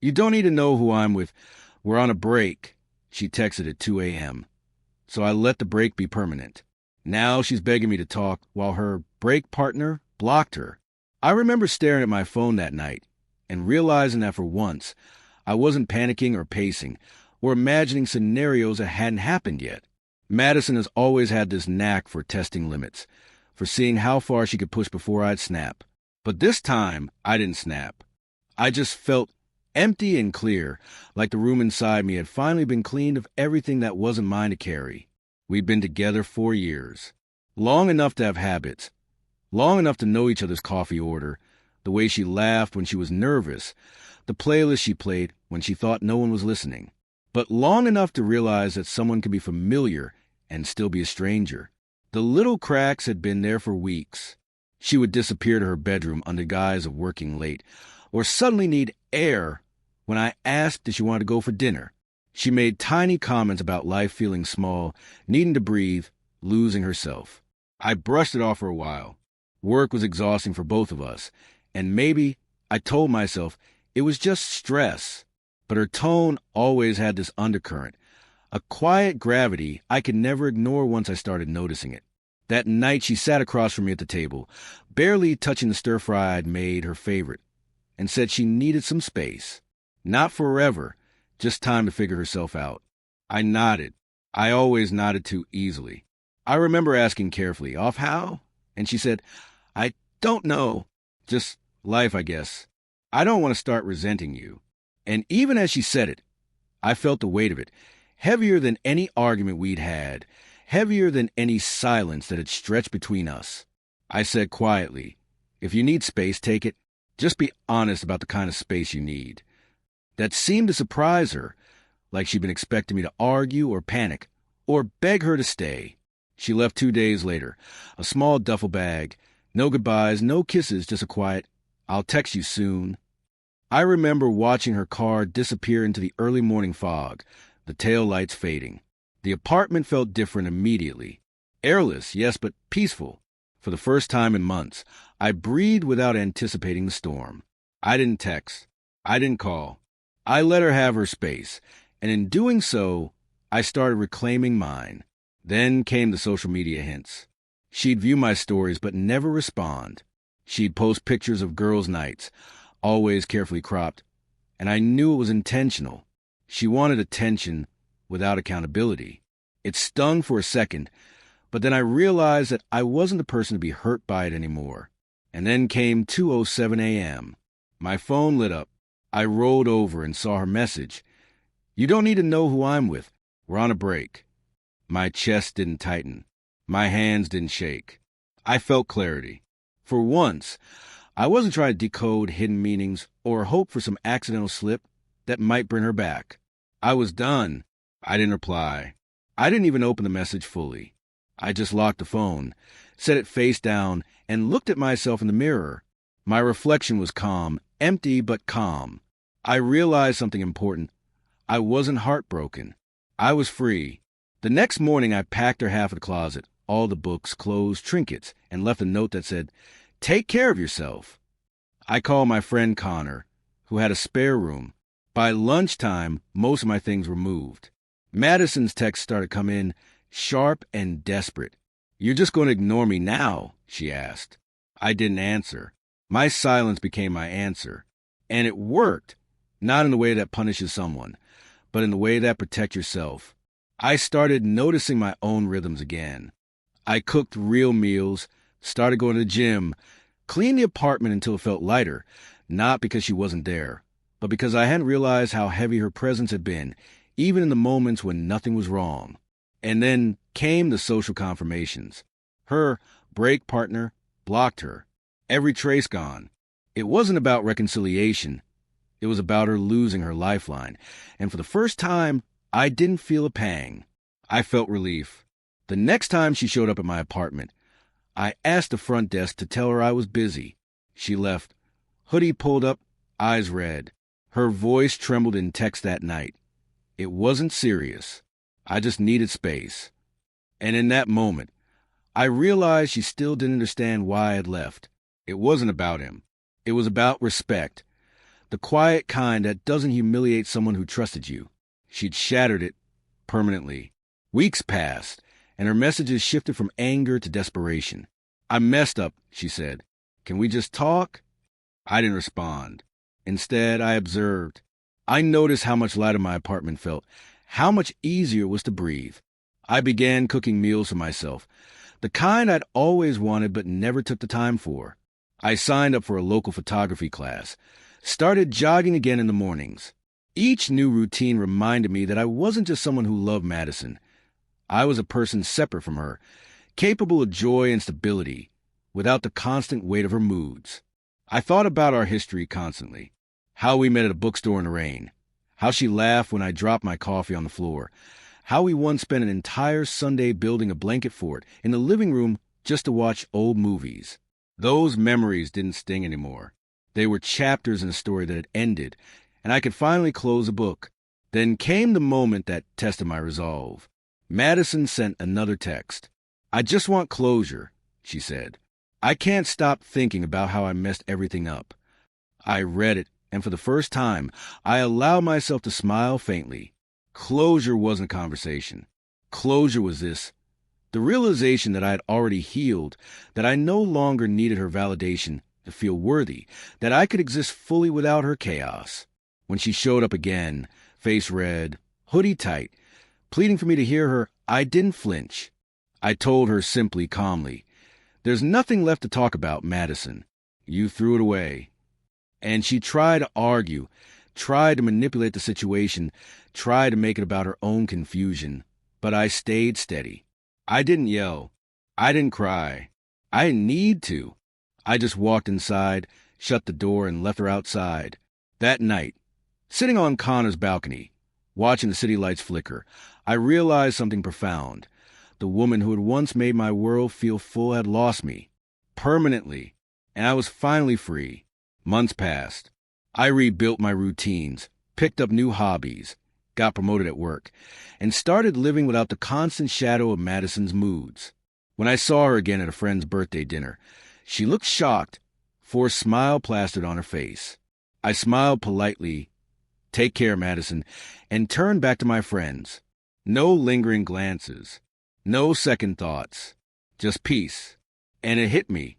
You don't need to know who I'm with. We're on a break, she texted at 2 a.m. So I let the break be permanent. Now she's begging me to talk while her break partner blocked her. I remember staring at my phone that night and realizing that for once, I wasn't panicking or pacing or imagining scenarios that hadn't happened yet. Madison has always had this knack for testing limits, for seeing how far she could push before I'd snap. But this time, I didn't snap. I just felt empty and clear, like the room inside me had finally been cleaned of everything that wasn't mine to carry. We'd been together 4 years. Long enough to have habits. Long enough to know each other's coffee order, the way she laughed when she was nervous, the playlist she played when she thought no one was listening. But long enough to realize that someone could be familiar and still be a stranger. The little cracks had been there for weeks. She would disappear to her bedroom under guise of working late, or suddenly need air when I asked if she wanted to go for dinner. She made tiny comments about life feeling small, needing to breathe, losing herself. I brushed it off for a while. Work was exhausting for both of us, and maybe, I told myself, it was just stress. But her tone always had this undercurrent, a quiet gravity I could never ignore once I started noticing it. That night she sat across from me at the table, barely touching the stir-fry I'd made her favorite, and said she needed some space. Not forever, just time to figure herself out. I nodded. I always nodded too easily. I remember asking carefully, "Off how?" And she said, "I don't know. Just life, I guess. I don't want to start resenting you." And even as she said it, I felt the weight of it, heavier than any argument we'd had, heavier than any silence that had stretched between us. I said quietly, "If you need space, take it. Just be honest about the kind of space you need." That seemed to surprise her, like she'd been expecting me to argue or panic, or beg her to stay. She left 2 days later, a small duffel bag, no goodbyes, no kisses, just a quiet, "I'll text you soon." I remember watching her car disappear into the early morning fog, the tail lights fading. The apartment felt different immediately. Airless, yes, but peaceful. For the first time in months, I breathed without anticipating the storm. I didn't text. I didn't call. I let her have her space, and in doing so, I started reclaiming mine. Then came the social media hints. She'd view my stories but never respond. She'd post pictures of girls' nights, always carefully cropped, and I knew it was intentional. She wanted attention without accountability. It stung for a second, but then I realized that I wasn't the person to be hurt by it anymore. And then came 2:07 a.m. My phone lit up. I rolled over and saw her message. "You don't need to know who I'm with. We're on a break." My chest didn't tighten. My hands didn't shake. I felt clarity. For once, I wasn't trying to decode hidden meanings or hope for some accidental slip that might bring her back. I was done. I didn't reply. I didn't even open the message fully. I just locked the phone, set it face down, and looked at myself in the mirror. My reflection was calm, empty but calm. I realized something important. I wasn't heartbroken. I was free. The next morning, I packed her half of the closet, all the books, clothes, trinkets, and left a note that said, "Take care of yourself." I called my friend Connor, who had a spare room. By lunchtime, most of my things were moved. Madison's texts started to come in, sharp and desperate. "You're just going to ignore me now?" she asked. I didn't answer. My silence became my answer. And it worked, not in the way that punishes someone, but in the way that protects yourself. I started noticing my own rhythms again. I cooked real meals, started going to the gym, cleaned the apartment until it felt lighter, not because she wasn't there, but because I hadn't realized how heavy her presence had been, even in the moments when nothing was wrong. And then came the social confirmations. Her break partner blocked her. Every trace gone. It wasn't about reconciliation. It was about her losing her lifeline. And for the first time, I didn't feel a pang. I felt relief. The next time she showed up at my apartment, I asked the front desk to tell her I was busy. She left. Hoodie pulled up, eyes red. Her voice trembled in text that night. It wasn't serious. I just needed space. And in that moment, I realized she still didn't understand why I had left. It wasn't about him. It was about respect. The quiet kind that doesn't humiliate someone who trusted you. She'd shattered it permanently. Weeks passed, and her messages shifted from anger to desperation. "I messed up," she said. "Can we just talk?" I didn't respond. Instead, I observed. I noticed how much lighter my apartment felt, how much easier it was to breathe. I began cooking meals for myself, the kind I'd always wanted but never took the time for. I signed up for a local photography class, started jogging again in the mornings. Each new routine reminded me that I wasn't just someone who loved Madison. I was a person separate from her, capable of joy and stability, without the constant weight of her moods. I thought about our history constantly. How we met at a bookstore in the rain. How she laughed when I dropped my coffee on the floor. How we once spent an entire Sunday building a blanket fort in the living room just to watch old movies. Those memories didn't sting anymore. They were chapters in a story that had ended, and I could finally close the book. Then came the moment that tested my resolve. Madison sent another text. "I just want closure," she said. "I can't stop thinking about how I messed everything up." I read it, and for the first time, I allowed myself to smile faintly. Closure wasn't a conversation. Closure was this: the realization that I had already healed, that I no longer needed her validation to feel worthy, that I could exist fully without her chaos. When she showed up again, face red, hoodie tight, pleading for me to hear her, I didn't flinch. I told her simply, calmly, "There's nothing left to talk about, Madison. You threw it away." And she tried to argue, tried to manipulate the situation, tried to make it about her own confusion. But I stayed steady. I didn't yell. I didn't cry. I didn't need to. I just walked inside, shut the door, and left her outside. That night, sitting on Connor's balcony, watching the city lights flicker, I realized something profound. The woman who had once made my world feel full had lost me. Permanently. And I was finally free. Months passed. I rebuilt my routines, picked up new hobbies, got promoted at work, and started living without the constant shadow of Madison's moods. When I saw her again at a friend's birthday dinner, she looked shocked, forced smile plastered on her face. I smiled politely, "Take care, Madison," and turned back to my friends. No lingering glances, no second thoughts, just peace. And it hit me.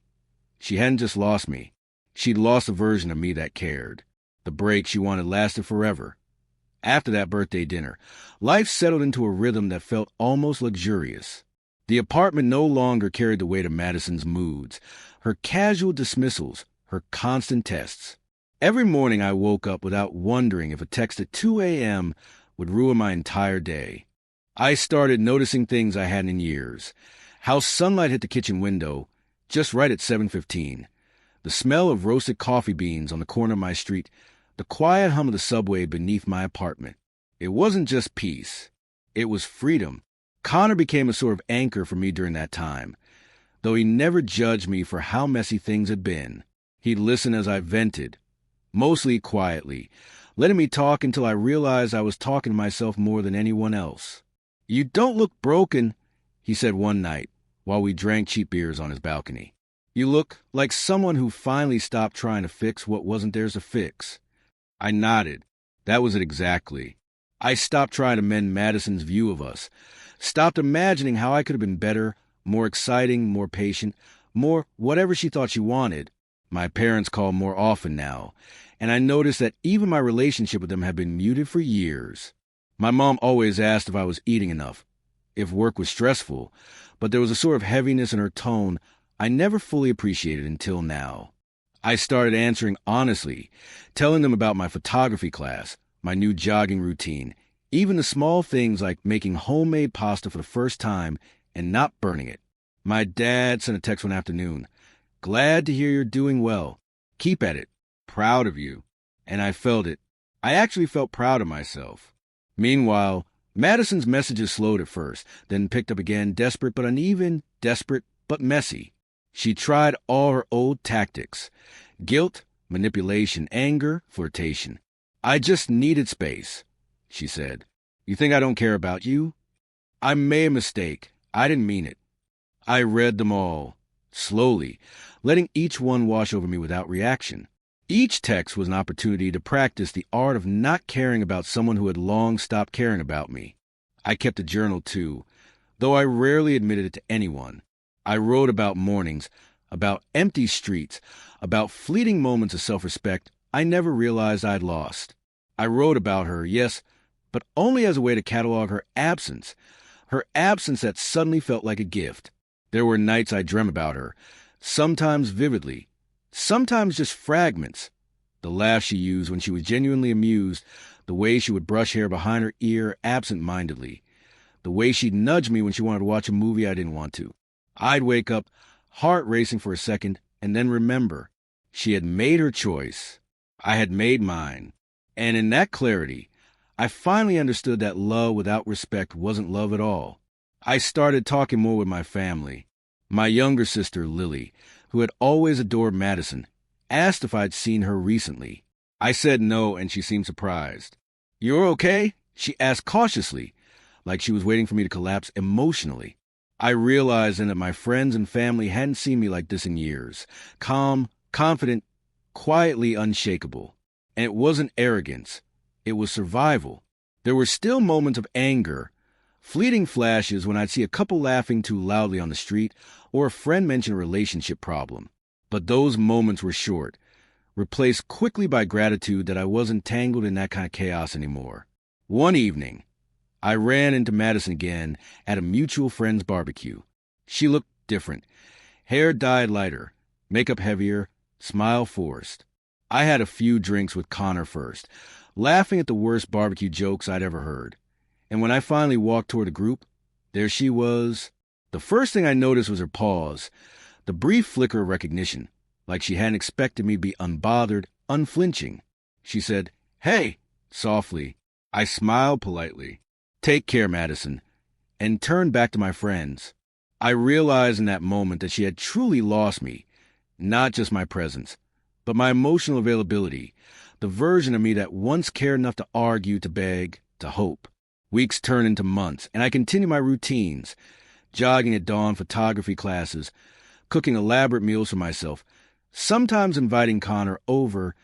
She hadn't just lost me. She'd lost a version of me that cared. The break she wanted lasted forever. After that birthday dinner, life settled into a rhythm that felt almost luxurious. The apartment no longer carried the weight of Madison's moods, her casual dismissals, her constant tests. Every morning I woke up without wondering if a text at 2 a.m. would ruin my entire day. I started noticing things I hadn't in years. How sunlight hit the kitchen window just right at 7:15. The smell of roasted coffee beans on the corner of my street. The quiet hum of the subway beneath my apartment. It wasn't just peace. It was freedom. Connor became a sort of anchor for me during that time. Though he never judged me for how messy things had been, he'd listen as I vented, mostly quietly, letting me talk until I realized I was talking to myself more than anyone else. "You don't look broken," he said one night while we drank cheap beers on his balcony. "You look like someone who finally stopped trying to fix what wasn't theirs to fix." I nodded. That was it exactly. I stopped trying to mend Madison's view of us, stopped imagining how I could have been better, more exciting, more patient, more whatever she thought she wanted. My parents called more often now, and I noticed that even my relationship with them had been muted for years. My mom always asked if I was eating enough, if work was stressful, but there was a sort of heaviness in her tone I never fully appreciated until now. I started answering honestly, telling them about my photography class, my new jogging routine, even the small things like making homemade pasta for the first time and not burning it. My dad sent a text one afternoon. "Glad to hear you're doing well. Keep at it. Proud of you." And I felt it. I actually felt proud of myself. Meanwhile, Madison's messages slowed at first, then picked up again, desperate but uneven, desperate but messy. She tried all her old tactics: guilt, manipulation, anger, flirtation. "I just needed space," she said. "You think I don't care about you?" I made a mistake. I didn't mean it. I read them all, slowly, letting each one wash over me without reaction. Each text was an opportunity to practice the art of not caring about someone who had long stopped caring about me. I kept a journal too, though I rarely admitted it to anyone. I wrote about mornings, about empty streets, about fleeting moments of self-respect I never realized I'd lost. I wrote about her, yes, but only as a way to catalog her absence that suddenly felt like a gift. There were nights I dreamt about her, sometimes vividly, sometimes just fragments. The laugh she used when she was genuinely amused, the way she would brush hair behind her ear absent-mindedly, the way she'd nudge me when she wanted to watch a movie I didn't want to. I'd wake up, heart racing for a second, and then remember. She had made her choice. I had made mine. And in that clarity, I finally understood that love without respect wasn't love at all. I started talking more with my family. My younger sister, Lily, who had always adored Madison, asked if I'd seen her recently. I said no, and she seemed surprised. "You're okay?" she asked cautiously, like she was waiting for me to collapse emotionally. I realized then that my friends and family hadn't seen me like this in years. Calm, confident, quietly unshakable. And it wasn't arrogance. It was survival. There were still moments of anger, fleeting flashes when I'd see a couple laughing too loudly on the street or a friend mention a relationship problem. But those moments were short, replaced quickly by gratitude that I wasn't tangled in that kind of chaos anymore. One evening, I ran into Madison again at a mutual friend's barbecue. She looked different. Hair dyed lighter, makeup heavier, smile forced. I had a few drinks with Connor first, laughing at the worst barbecue jokes I'd ever heard. And when I finally walked toward the group, there she was. The first thing I noticed was her pause, the brief flicker of recognition, like she hadn't expected me to be unbothered, unflinching. She said, "Hey," softly. I smiled politely. "Take care, Madison," and turned back to my friends. I realized in that moment that she had truly lost me, not just my presence, but my emotional availability, the version of me that once cared enough to argue, to beg, to hope. Weeks turned into months, and I continued my routines, jogging at dawn, photography classes, cooking elaborate meals for myself, sometimes inviting Connor over,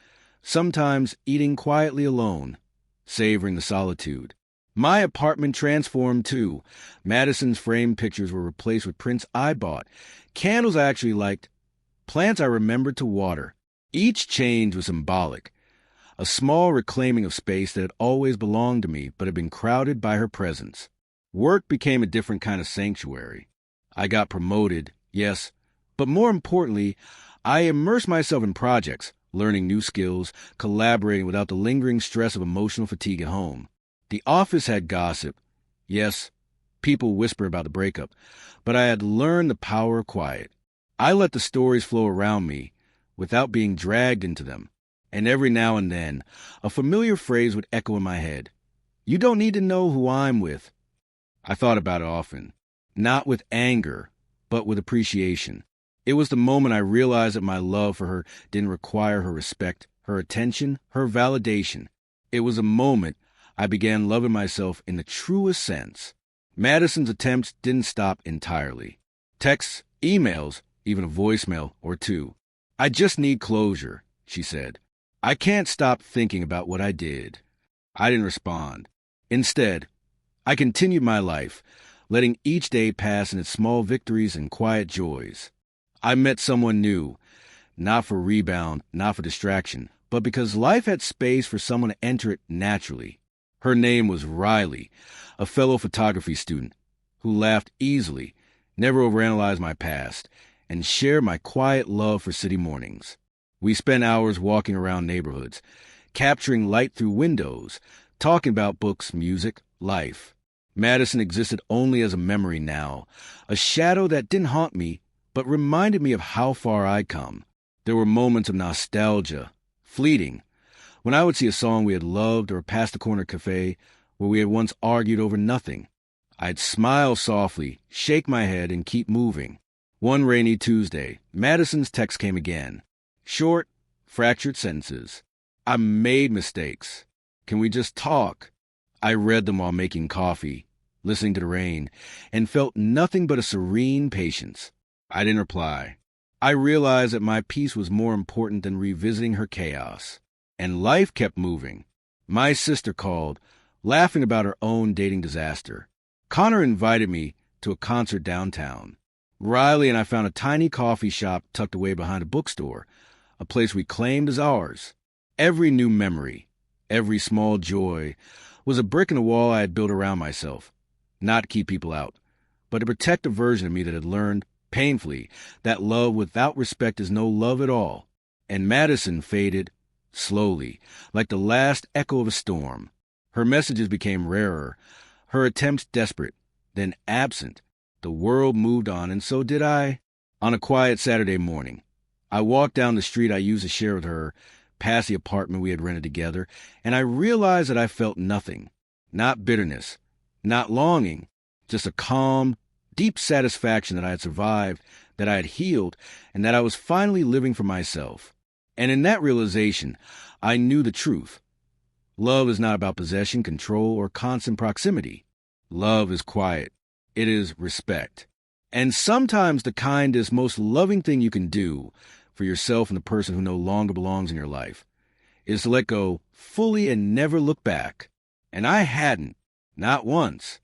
sometimes eating quietly alone, savoring the solitude. My apartment transformed too. Madison's framed pictures were replaced with prints I bought, candles I actually liked, plants I remembered to water. Each change was symbolic, a small reclaiming of space that had always belonged to me but had been crowded by her presence. Work became a different kind of sanctuary. I got promoted, yes, but more importantly, I immersed myself in projects, learning new skills, collaborating without the lingering stress of emotional fatigue at home. The office had gossip. Yes, people whisper about the breakup, but I had learned the power of quiet. I let the stories flow around me without being dragged into them. And every now and then, a familiar phrase would echo in my head. "You don't need to know who I'm with." I thought about it often, not with anger, but with appreciation. It was the moment I realized that my love for her didn't require her respect, her attention, her validation. It was a moment I began loving myself in the truest sense. Madison's attempts didn't stop entirely. Texts, emails, even a voicemail or two. "I just need closure," she said. "I can't stop thinking about what I did." I didn't respond. Instead, I continued my life, letting each day pass in its small victories and quiet joys. I met someone new, not for rebound, not for distraction, but because life had space for someone to enter it naturally. Her name was Riley, a fellow photography student who laughed easily, never overanalyzed my past, and shared my quiet love for city mornings. We spent hours walking around neighborhoods, capturing light through windows, talking about books, music, life. Madison existed only as a memory now, a shadow that didn't haunt me, but reminded me of how far I'd come. There were moments of nostalgia, fleeting, when I would see a song we had loved or pass the corner cafe where we had once argued over nothing. I'd smile softly, shake my head, and keep moving. One rainy Tuesday, Madison's text came again. Short, fractured sentences. "I made mistakes. Can we just talk?" I read them while making coffee, listening to the rain, and felt nothing but a serene patience. I didn't reply. I realized that my peace was more important than revisiting her chaos. And life kept moving. My sister called, laughing about her own dating disaster. Connor invited me to a concert downtown. Riley and I found a tiny coffee shop tucked away behind a bookstore, a place we claimed as ours. Every new memory, every small joy, was a brick in the wall I had built around myself, not to keep people out, but to protect a version of me that had learned, painfully, that love without respect is no love at all. And Madison faded, slowly, like the last echo of a storm. Her messages became rarer, her attempts desperate, then absent. The world moved on, and so did I. On a quiet Saturday morning, I walked down the street I used to share with her, past the apartment we had rented together, and I realized that I felt nothing. Not bitterness, not longing, just a calm, deep satisfaction that I had survived, that I had healed, and that I was finally living for myself. And in that realization, I knew the truth. Love is not about possession, control, or constant proximity. Love is quiet. It is respect. And sometimes the kindest, most loving thing you can do for yourself and the person who no longer belongs in your life is to let go fully and never look back. And I hadn't, not once.